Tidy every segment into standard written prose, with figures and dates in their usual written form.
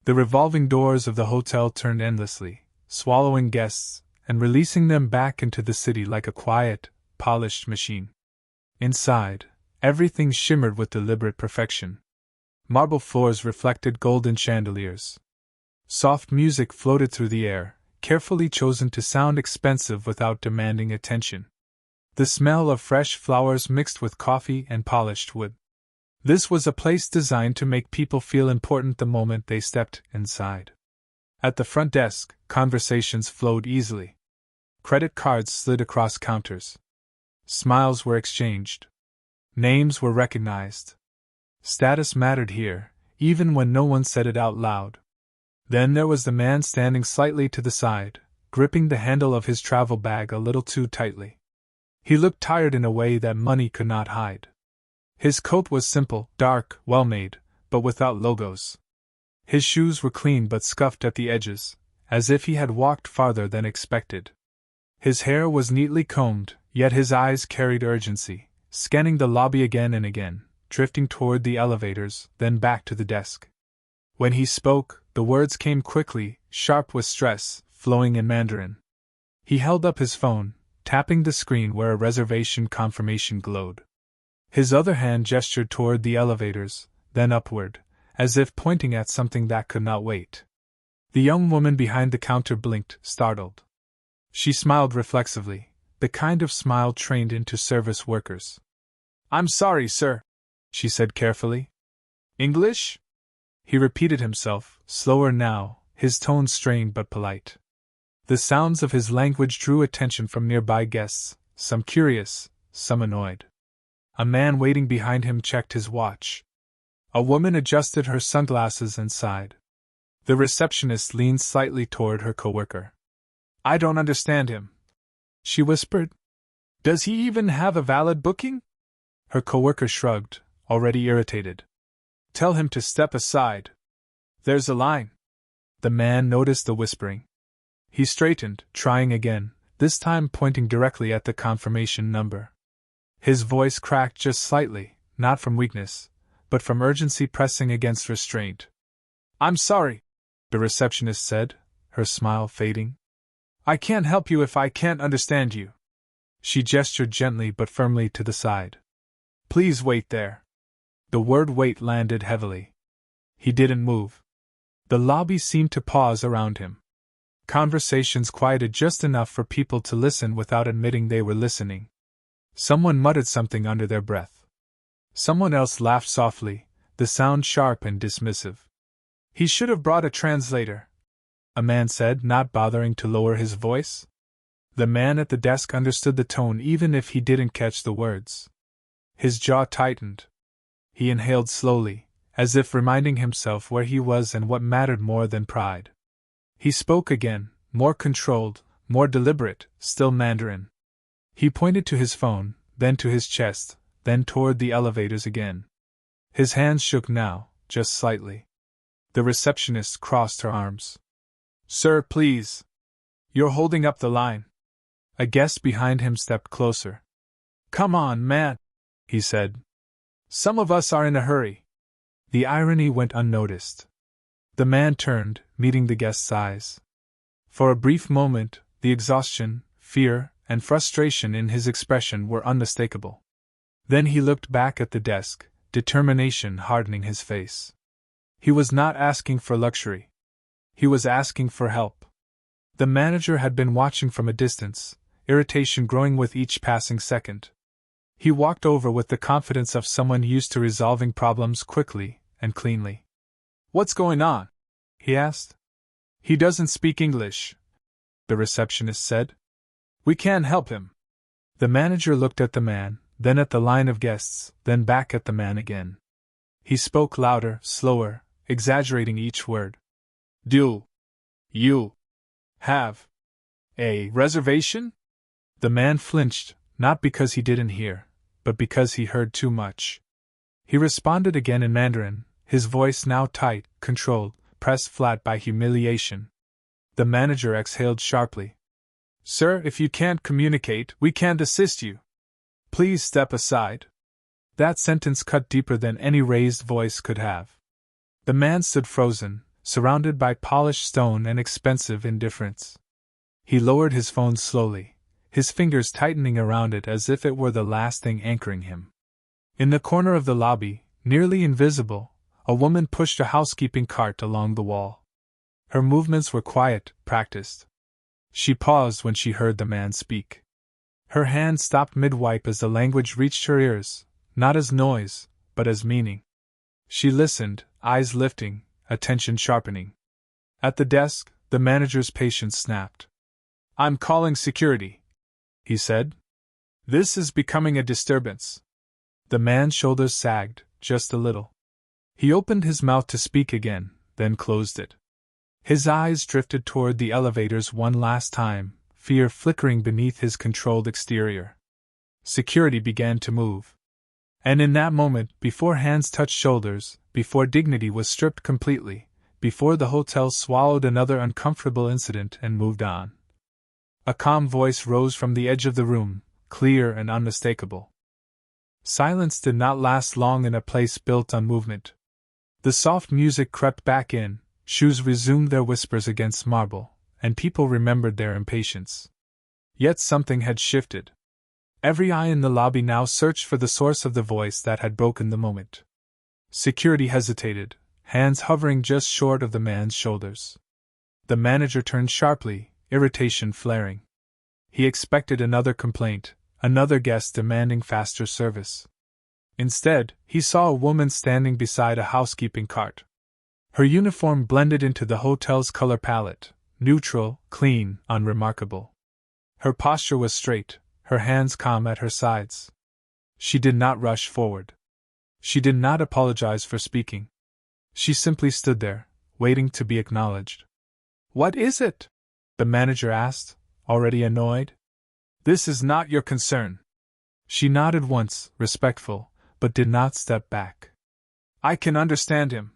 The revolving doors of the hotel turned endlessly, swallowing guests and releasing them back into the city like a quiet, polished machine. Inside, everything shimmered with deliberate perfection. Marble floors reflected golden chandeliers. Soft music floated through the air, carefully chosen to sound expensive without demanding attention. The smell of fresh flowers mixed with coffee and polished wood. This was a place designed to make people feel important the moment they stepped inside. At the front desk, conversations flowed easily. Credit cards slid across counters. Smiles were exchanged. Names were recognized. Status mattered here, even when no one said it out loud. Then there was the man standing slightly to the side, gripping the handle of his travel bag a little too tightly. He looked tired in a way that money could not hide. His coat was simple, dark, well-made, but without logos. His shoes were clean but scuffed at the edges, as if he had walked farther than expected. His hair was neatly combed, yet his eyes carried urgency, scanning the lobby again and again, drifting toward the elevators, then back to the desk. When he spoke, the words came quickly, sharp with stress, flowing in Mandarin. He held up his phone, tapping the screen where a reservation confirmation glowed. His other hand gestured toward the elevators, then upward, as if pointing at something that could not wait. The young woman behind the counter blinked, startled. She smiled reflexively, the kind of smile trained into service workers. "I'm sorry, sir," she said carefully. "English?" He repeated himself, slower now, his tone strained but polite. The sounds of his language drew attention from nearby guests, some curious, some annoyed. A man waiting behind him checked his watch. A woman adjusted her sunglasses and sighed. The receptionist leaned slightly toward her coworker. "I don't understand him," she whispered. "Does he even have a valid booking?" Her coworker shrugged, already irritated. "Tell him to step aside. There's a line." The man noticed the whispering. He straightened, trying again, this time pointing directly at the confirmation number. His voice cracked just slightly, not from weakness, but from urgency pressing against restraint. "I'm sorry," the receptionist said, her smile fading. "I can't help you if I can't understand you." She gestured gently but firmly to the side. "Please wait there." The word wait landed heavily. He didn't move. The lobby seemed to pause around him. Conversations quieted just enough for people to listen without admitting they were listening. Someone muttered something under their breath. Someone else laughed softly, the sound sharp and dismissive. "He should have brought a translator," a man said, not bothering to lower his voice. The man at the desk understood the tone even if he didn't catch the words. His jaw tightened. He inhaled slowly, as if reminding himself where he was and what mattered more than pride. He spoke again, more controlled, more deliberate, still Mandarin. He pointed to his phone, then to his chest, then toward the elevators again. His hands shook now, just slightly. The receptionist crossed her arms. "Sir, please. You're holding up the line." A guest behind him stepped closer. "Come on, man," he said. "Some of us are in a hurry." The irony went unnoticed. The man turned, meeting the guest's eyes. For a brief moment, the exhaustion, fear, and frustration in his expression were unmistakable. Then he looked back at the desk, determination hardening his face. He was not asking for luxury. He was asking for help. The manager had been watching from a distance, irritation growing with each passing second. He walked over with the confidence of someone used to resolving problems quickly and cleanly. "What's going on?" he asked. "He doesn't speak English," the receptionist said. "We can't help him." The manager looked at the man, then at the line of guests, then back at the man again. He spoke louder, slower, exaggerating each word. "Do you have a reservation?" The man flinched, not because he didn't hear, but because he heard too much. He responded again in Mandarin, his voice now tight, controlled, pressed flat by humiliation. The manager exhaled sharply. "Sir, if you can't communicate, we can't assist you. Please step aside." That sentence cut deeper than any raised voice could have. The man stood frozen, surrounded by polished stone and expensive indifference. He lowered his phone slowly, his fingers tightening around it as if it were the last thing anchoring him. In the corner of the lobby, nearly invisible, a woman pushed a housekeeping cart along the wall. Her movements were quiet, practiced. She paused when she heard the man speak. Her hand stopped mid-wipe as the language reached her ears, not as noise, but as meaning. She listened, eyes lifting, attention sharpening. At the desk, the manager's patience snapped. "I'm calling security," he said. "This is becoming a disturbance." The man's shoulders sagged, just a little. He opened his mouth to speak again, then closed it. His eyes drifted toward the elevators one last time, fear flickering beneath his controlled exterior. Security began to move. And in that moment, before hands touched shoulders, before dignity was stripped completely, before the hotel swallowed another uncomfortable incident and moved on, a calm voice rose from the edge of the room, clear and unmistakable. Silence did not last long in a place built on movement. The soft music crept back in, shoes resumed their whispers against marble, and people remembered their impatience. Yet something had shifted. Every eye in the lobby now searched for the source of the voice that had broken the moment. Security hesitated, hands hovering just short of the man's shoulders. The manager turned sharply, irritation flaring. He expected another complaint, another guest demanding faster service. Instead, he saw a woman standing beside a housekeeping cart. Her uniform blended into the hotel's color palette, neutral, clean, unremarkable. Her posture was straight, her hands calm at her sides. She did not rush forward. She did not apologize for speaking. She simply stood there, waiting to be acknowledged. "What is it?" the manager asked, already annoyed. "This is not your concern." She nodded once, respectful, but did not step back. "I can understand him,"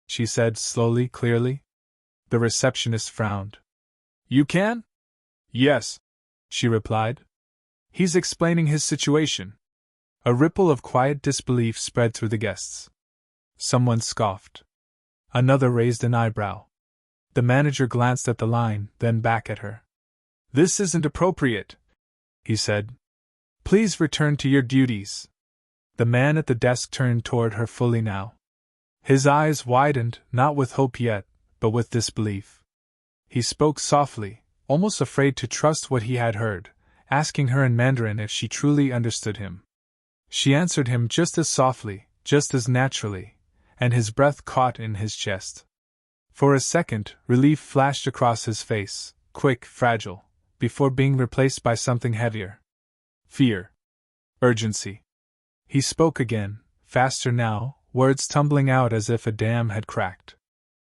she said slowly, clearly. The receptionist frowned. "You can?" "Yes," she replied. "He's explaining his situation." A ripple of quiet disbelief spread through the guests. Someone scoffed. Another raised an eyebrow. The manager glanced at the line, then back at her. "This isn't appropriate," he said. "Please return to your duties." The man at the desk turned toward her fully now. His eyes widened, not with hope yet, but with disbelief. He spoke softly, almost afraid to trust what he had heard, asking her in Mandarin if she truly understood him. She answered him just as softly, just as naturally, and his breath caught in his chest. For a second, relief flashed across his face, quick, fragile, before being replaced by something heavier. Fear. Urgency. He spoke again, faster now, words tumbling out as if a dam had cracked.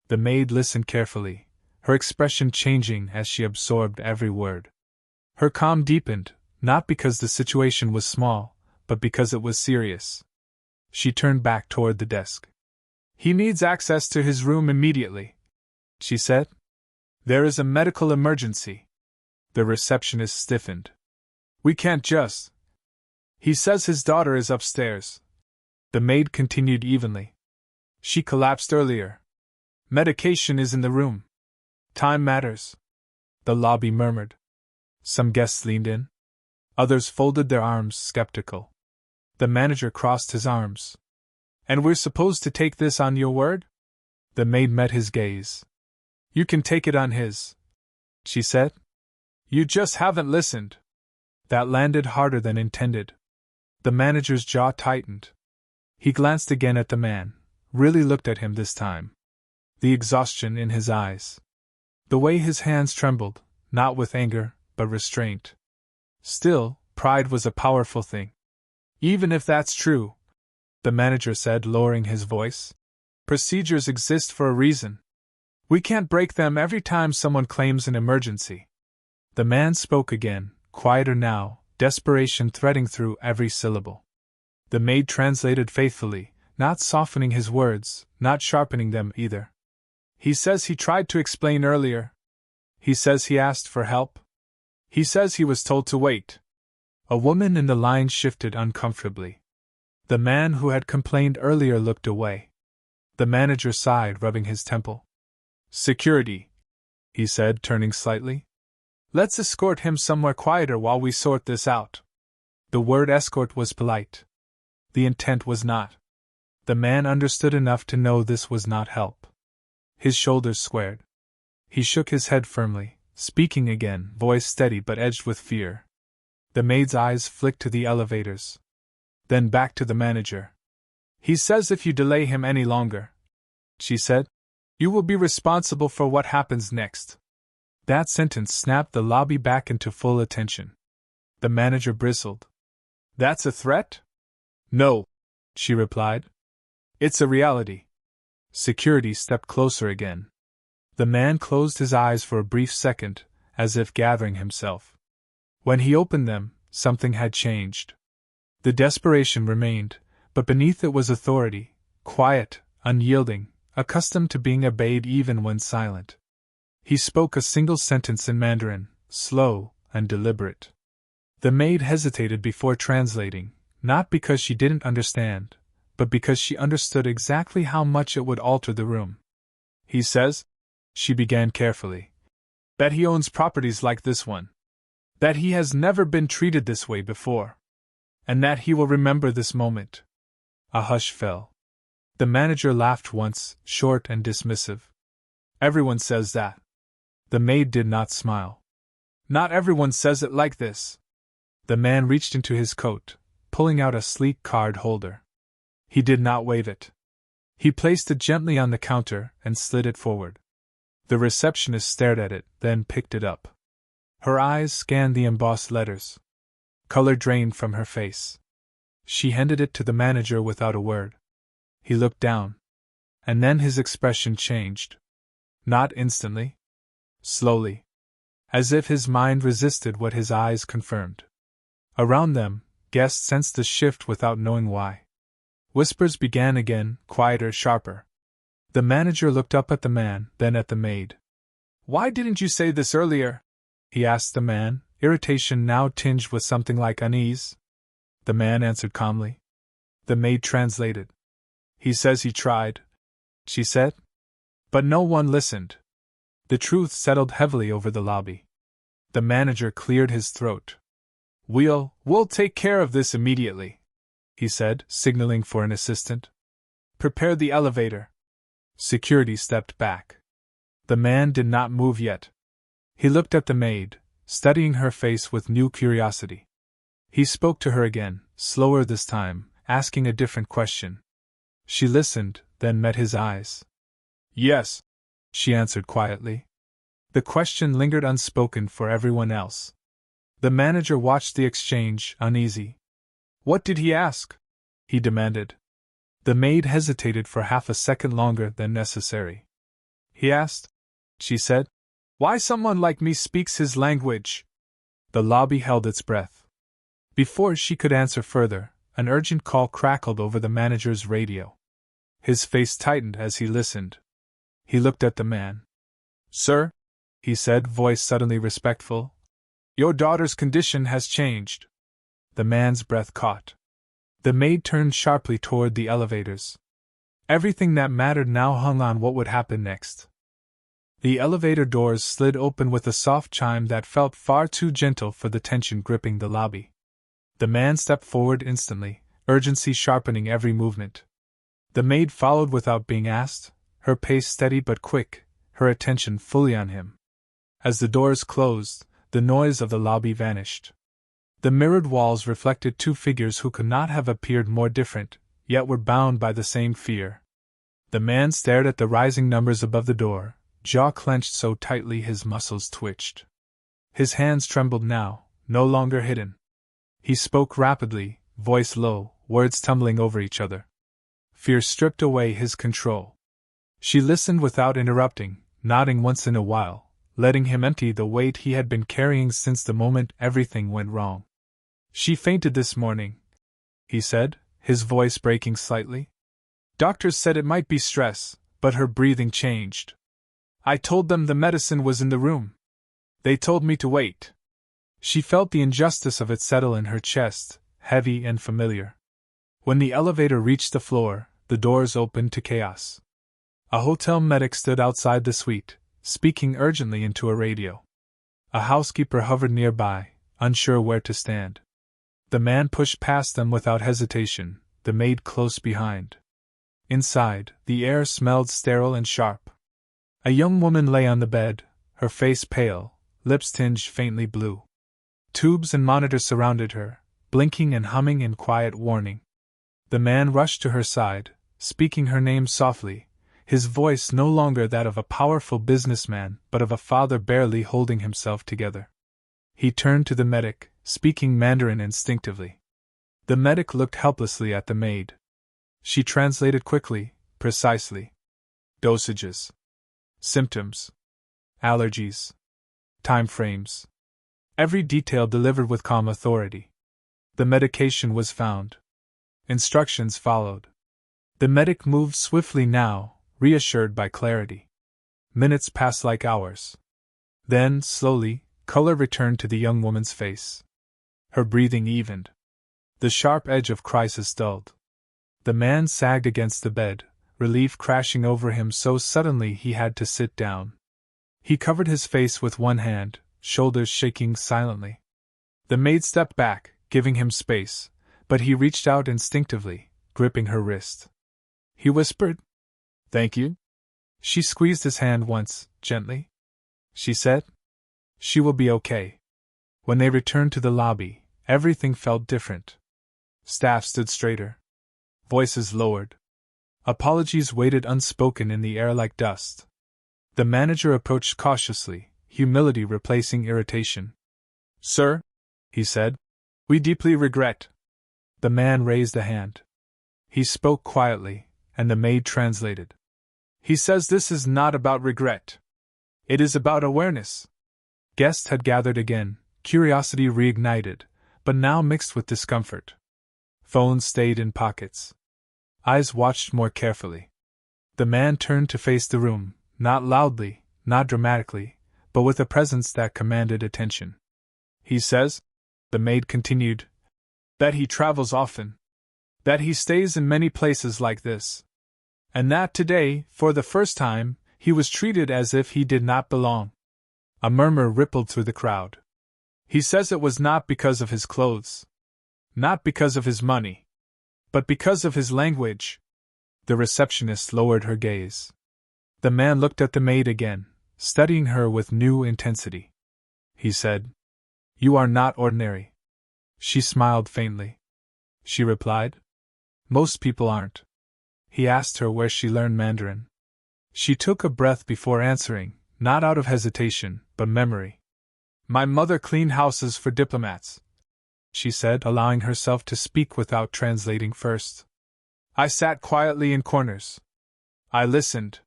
The maid listened carefully, her expression changing as she absorbed every word. Her calm deepened, not because the situation was small, but because it was serious. She turned back toward the desk. "He needs access to his room immediately," she said. "There is a medical emergency." The receptionist stiffened. "We can't just. He says his daughter is upstairs." The maid continued evenly. "She collapsed earlier. Medication is in the room. Time matters." The lobby murmured. Some guests leaned in. Others folded their arms, skeptical. The manager crossed his arms. "And we're supposed to take this on your word?" The maid met his gaze. "You can take it on his," she said. "You just haven't listened." That landed harder than intended. The manager's jaw tightened. He glanced again at the man, really looked at him this time. The exhaustion in his eyes. The way his hands trembled, not with anger, but restraint. Still, pride was a powerful thing. "Even if that's true," the manager said, lowering his voice, "procedures exist for a reason. We can't break them every time someone claims an emergency." The man spoke again, quieter now, desperation threading through every syllable. The maid translated faithfully, not softening his words, not sharpening them either. "He says he tried to explain earlier. He says he asked for help. He says he was told to wait." A woman in the line shifted uncomfortably. The man who had complained earlier looked away. The manager sighed, rubbing his temple. Security, he said, turning slightly. Let's escort him somewhere quieter while we sort this out. The word escort was polite. The intent was not. The man understood enough to know this was not help. His shoulders squared. He shook his head firmly, speaking again, voice steady but edged with fear. The maid's eyes flicked to the elevators. Then back to the manager. He says if you delay him any longer, she said, you will be responsible for what happens next. That sentence snapped the lobby back into full attention. The manager bristled. That's a threat? No, she replied. It's a reality. Security stepped closer again. The man closed his eyes for a brief second, as if gathering himself. When he opened them, something had changed. The desperation remained, but beneath it was authority, quiet, unyielding, accustomed to being obeyed even when silent. He spoke a single sentence in Mandarin, slow and deliberate. The maid hesitated before translating, not because she didn't understand, but because she understood exactly how much it would alter the room. He says, she began carefully, that he owns properties like this one. That he has never been treated this way before. And that he will remember this moment. A hush fell. The manager laughed once, short and dismissive. Everyone says that. The maid did not smile. Not everyone says it like this. The man reached into his coat, pulling out a sleek card holder. He did not wave it. He placed it gently on the counter and slid it forward. The receptionist stared at it, then picked it up. Her eyes scanned the embossed letters. Color drained from her face. She handed it to the manager without a word. He looked down. And then his expression changed. Not instantly. Slowly. As if his mind resisted what his eyes confirmed. Around them, guests sensed the shift without knowing why. Whispers began again, quieter, sharper. The manager looked up at the man, then at the maid. Why didn't you say this earlier? He asked the man, irritation now tinged with something like unease. The man answered calmly. The maid translated. He says he tried, she said. But no one listened. The truth settled heavily over the lobby. The manager cleared his throat. We'll take care of this immediately, he said, signaling for an assistant. Prepare the elevator. Security stepped back. The man did not move yet. He looked at the maid, studying her face with new curiosity. He spoke to her again, slower this time, asking a different question. She listened, then met his eyes. Yes, she answered quietly. The question lingered unspoken for everyone else. The manager watched the exchange, uneasy. What did he ask? He demanded. The maid hesitated for half a second longer than necessary. He asked, she said, why someone like me speaks his language. The lobby held its breath. Before she could answer further, an urgent call crackled over the manager's radio. His face tightened as he listened. He looked at the man. Sir, he said, voice suddenly respectful, your daughter's condition has changed. The man's breath caught. The maid turned sharply toward the elevators. Everything that mattered now hung on what would happen next. The elevator doors slid open with a soft chime that felt far too gentle for the tension gripping the lobby. The man stepped forward instantly, urgency sharpening every movement. The maid followed without being asked, her pace steady but quick, her attention fully on him. As the doors closed, the noise of the lobby vanished. The mirrored walls reflected two figures who could not have appeared more different, yet were bound by the same fear. The man stared at the rising numbers above the door, jaw clenched so tightly his muscles twitched. His hands trembled now, no longer hidden. He spoke rapidly, voice low, words tumbling over each other. Fear stripped away his control. She listened without interrupting, nodding once in a while, letting him empty the weight he had been carrying since the moment everything went wrong. She fainted this morning, he said, his voice breaking slightly. Doctors said it might be stress, but her breathing changed. I told them the medicine was in the room. They told me to wait. She felt the injustice of it settle in her chest, heavy and familiar. When the elevator reached the floor, the doors opened to chaos. A hotel medic stood outside the suite, speaking urgently into a radio. A housekeeper hovered nearby, unsure where to stand. The man pushed past them without hesitation, the maid close behind. Inside, the air smelled sterile and sharp. A young woman lay on the bed, her face pale, lips tinged faintly blue. Tubes and monitors surrounded her, blinking and humming in quiet warning. The man rushed to her side, speaking her name softly, his voice no longer that of a powerful businessman but of a father barely holding himself together. He turned to the medic, speaking Mandarin instinctively. The medic looked helplessly at the maid. She translated quickly, precisely. Dosages. Symptoms. Allergies. Time frames. Every detail delivered with calm authority. The medication was found. Instructions followed. The medic moved swiftly now, reassured by clarity. Minutes passed like hours. Then, slowly, color returned to the young woman's face. Her breathing evened. The sharp edge of crisis dulled. The man sagged against the bed, relief crashing over him so suddenly he had to sit down. He covered his face with one hand, shoulders shaking silently. The maid stepped back, giving him space, but he reached out instinctively, gripping her wrist. He whispered, "Thank you." She squeezed his hand once, gently. She said, "She will be okay." When they returned to the lobby, everything felt different. Staff stood straighter. Voices lowered. Apologies waited unspoken in the air like dust. The manager approached cautiously, humility replacing irritation. "Sir," he said, "we deeply regret." The man raised a hand. He spoke quietly, and the maid translated. "He says this is not about regret. It is about awareness." Guests had gathered again, curiosity reignited, but now mixed with discomfort. Phones stayed in pockets. Eyes watched more carefully. The man turned to face the room, not loudly, not dramatically, but with a presence that commanded attention. "He says," the maid continued, "that he travels often. That he stays in many places like this. And that today, for the first time, he was treated as if he did not belong." A murmur rippled through the crowd. "He says it was not because of his clothes. Not because of his money. But because of his language." The receptionist lowered her gaze. The man looked at the maid again, studying her with new intensity. He said, "You are not ordinary." She smiled faintly. She replied, "Most people aren't." He asked her where she learned Mandarin. She took a breath before answering, not out of hesitation, but memory. "My mother cleaned houses for diplomats," she said, allowing herself to speak without translating first. "I sat quietly in corners. I listened.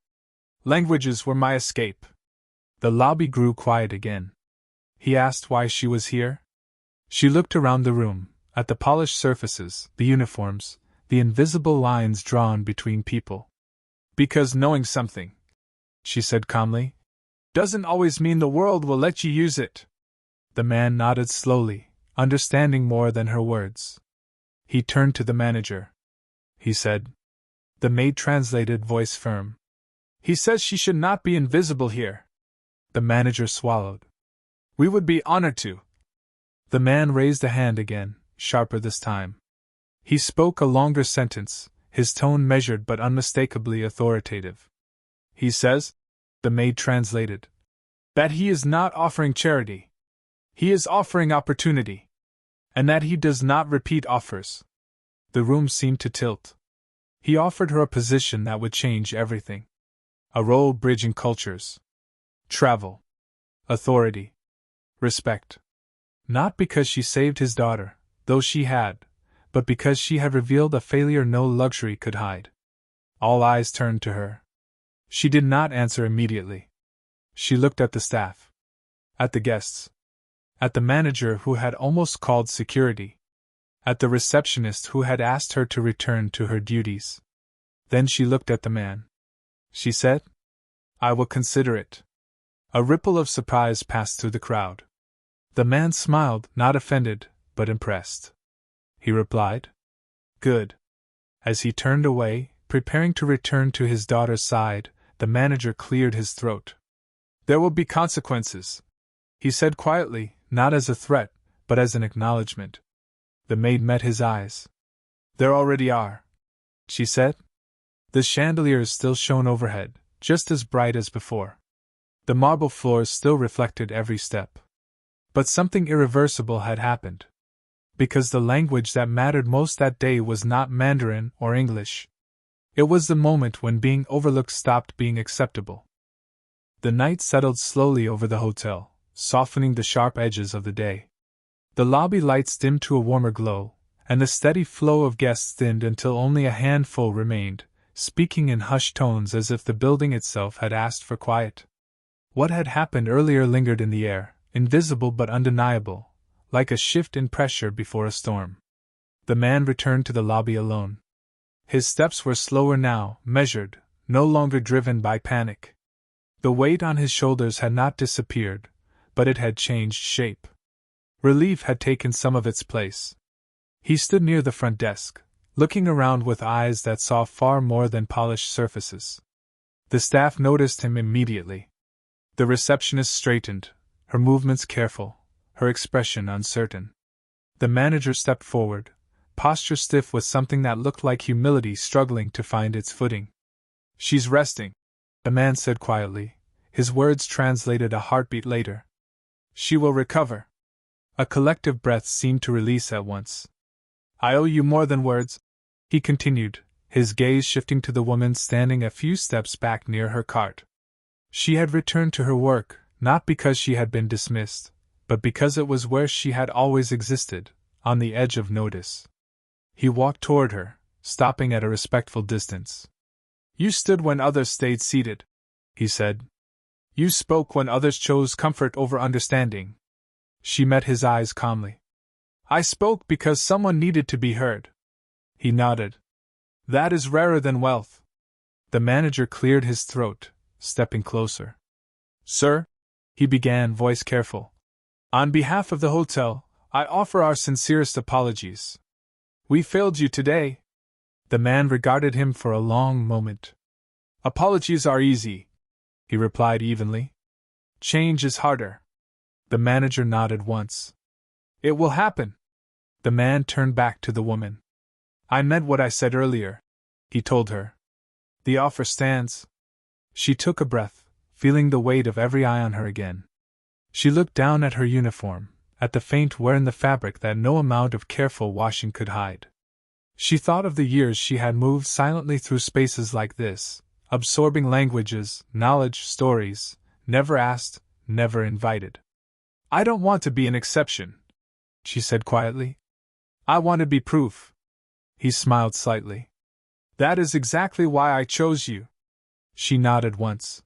Languages were my escape." The lobby grew quiet again. He asked why she was here. She looked around the room, at the polished surfaces, the uniforms, the invisible lines drawn between people. "Because knowing something," she said calmly, "doesn't always mean the world will let you use it." The man nodded slowly, understanding more than her words. He turned to the manager. He said. The maid translated, voice firm. "He says she should not be invisible here." The manager swallowed. "We would be honored to." The man raised a hand again, sharper this time. He spoke a longer sentence, his tone measured but unmistakably authoritative. "He says," the maid translated, "that he is not offering charity. He is offering opportunity. And that he does not repeat offers." The room seemed to tilt. He offered her a position that would change everything. A role bridging cultures. Travel. Authority. Respect. Not because she saved his daughter, though she had, but because she had revealed a failure no luxury could hide. All eyes turned to her. She did not answer immediately. She looked at the staff. At the guests. At the manager who had almost called security. At the receptionist who had asked her to return to her duties. Then she looked at the man. She said, "I will consider it." A ripple of surprise passed through the crowd. The man smiled, not offended, but impressed. He replied, "Good." As he turned away, preparing to return to his daughter's side, the manager cleared his throat. "There will be consequences," he said quietly, not as a threat, but as an acknowledgement. The maid met his eyes. "There already are," she said. The chandeliers still shone overhead, just as bright as before. The marble floors still reflected every step. But something irreversible had happened. Because the language that mattered most that day was not Mandarin or English. It was the moment when being overlooked stopped being acceptable. The night settled slowly over the hotel, softening the sharp edges of the day. The lobby lights dimmed to a warmer glow, and the steady flow of guests thinned until only a handful remained, speaking in hushed tones as if the building itself had asked for quiet. What had happened earlier lingered in the air, invisible but undeniable, like a shift in pressure before a storm. The man returned to the lobby alone. His steps were slower now, measured, no longer driven by panic. The weight on his shoulders had not disappeared, but it had changed shape. Relief had taken some of its place. He stood near the front desk, looking around with eyes that saw far more than polished surfaces. The staff noticed him immediately. The receptionist straightened, her movements careful, her expression uncertain. The manager stepped forward, posture stiff with something that looked like humility struggling to find its footing. "She's resting," the man said quietly, his words translated a heartbeat later. "She will recover." A collective breath seemed to release at once. "I owe you more than words," he continued, his gaze shifting to the woman standing a few steps back near her cart. She had returned to her work, not because she had been dismissed, but because it was where she had always existed, on the edge of notice. He walked toward her, stopping at a respectful distance. "You stood when others stayed seated," he said. "You spoke when others chose comfort over understanding." She met his eyes calmly. "I spoke because someone needed to be heard." He nodded. "That is rarer than wealth." The manager cleared his throat, stepping closer. "Sir," he began, voice careful. "On behalf of the hotel, I offer our sincerest apologies. We failed you today." The man regarded him for a long moment. "Apologies are easy," he replied evenly. "Change is harder." The manager nodded once. "It will happen." The man turned back to the woman. "I meant what I said earlier," he told her. "The offer stands." She took a breath, feeling the weight of every eye on her again. She looked down at her uniform, at the faint wear in the fabric that no amount of careful washing could hide. She thought of the years she had moved silently through spaces like this, absorbing languages, knowledge, stories, never asked, never invited. "I don't want to be an exception," she said quietly. "I want to be proof." He smiled slightly. "That is exactly why I chose you." She nodded once.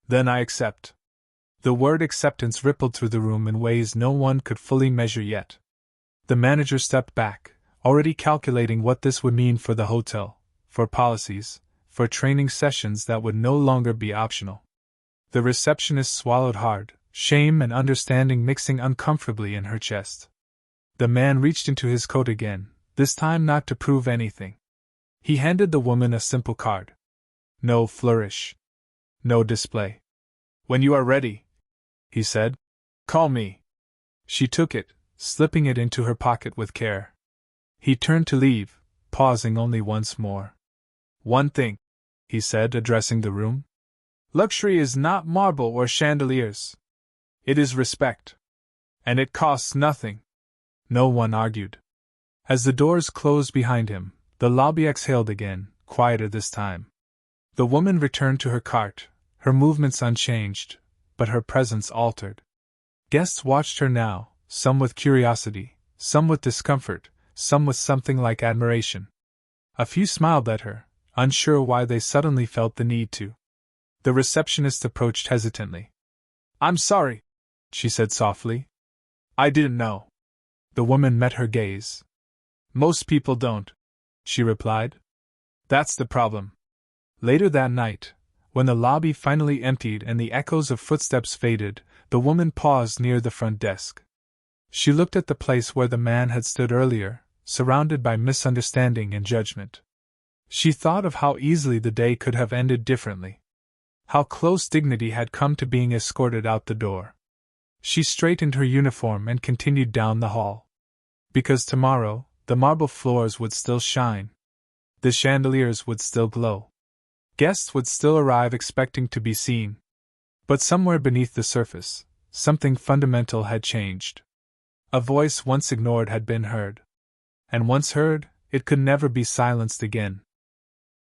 "Then I accept." The word acceptance rippled through the room in ways no one could fully measure yet. The manager stepped back, already calculating what this would mean for the hotel, for policies, for training sessions that would no longer be optional. The receptionist swallowed hard, shame and understanding mixing uncomfortably in her chest. The man reached into his coat again, this time not to prove anything. He handed the woman a simple card. No flourish. No display. "When you are ready," he said, "call me." She took it, slipping it into her pocket with care. He turned to leave, pausing only once more. "One thing," he said, addressing the room. "Luxury is not marble or chandeliers. It is respect. And it costs nothing." No one argued. As the doors closed behind him, the lobby exhaled again, quieter this time. The woman returned to her cart, her movements unchanged, but her presence altered. Guests watched her now, some with curiosity, some with discomfort, some with something like admiration. A few smiled at her, unsure why they suddenly felt the need to. The receptionist approached hesitantly. "I'm sorry," she said softly. "I didn't know." The woman met her gaze. "Most people don't," she replied. "That's the problem." Later that night, when the lobby finally emptied and the echoes of footsteps faded, the woman paused near the front desk. She looked at the place where the man had stood earlier, surrounded by misunderstanding and judgment. She thought of how easily the day could have ended differently. How close dignity had come to being escorted out the door. She straightened her uniform and continued down the hall. Because tomorrow, the marble floors would still shine. The chandeliers would still glow. Guests would still arrive expecting to be seen. But somewhere beneath the surface, something fundamental had changed. A voice once ignored had been heard. And once heard, it could never be silenced again.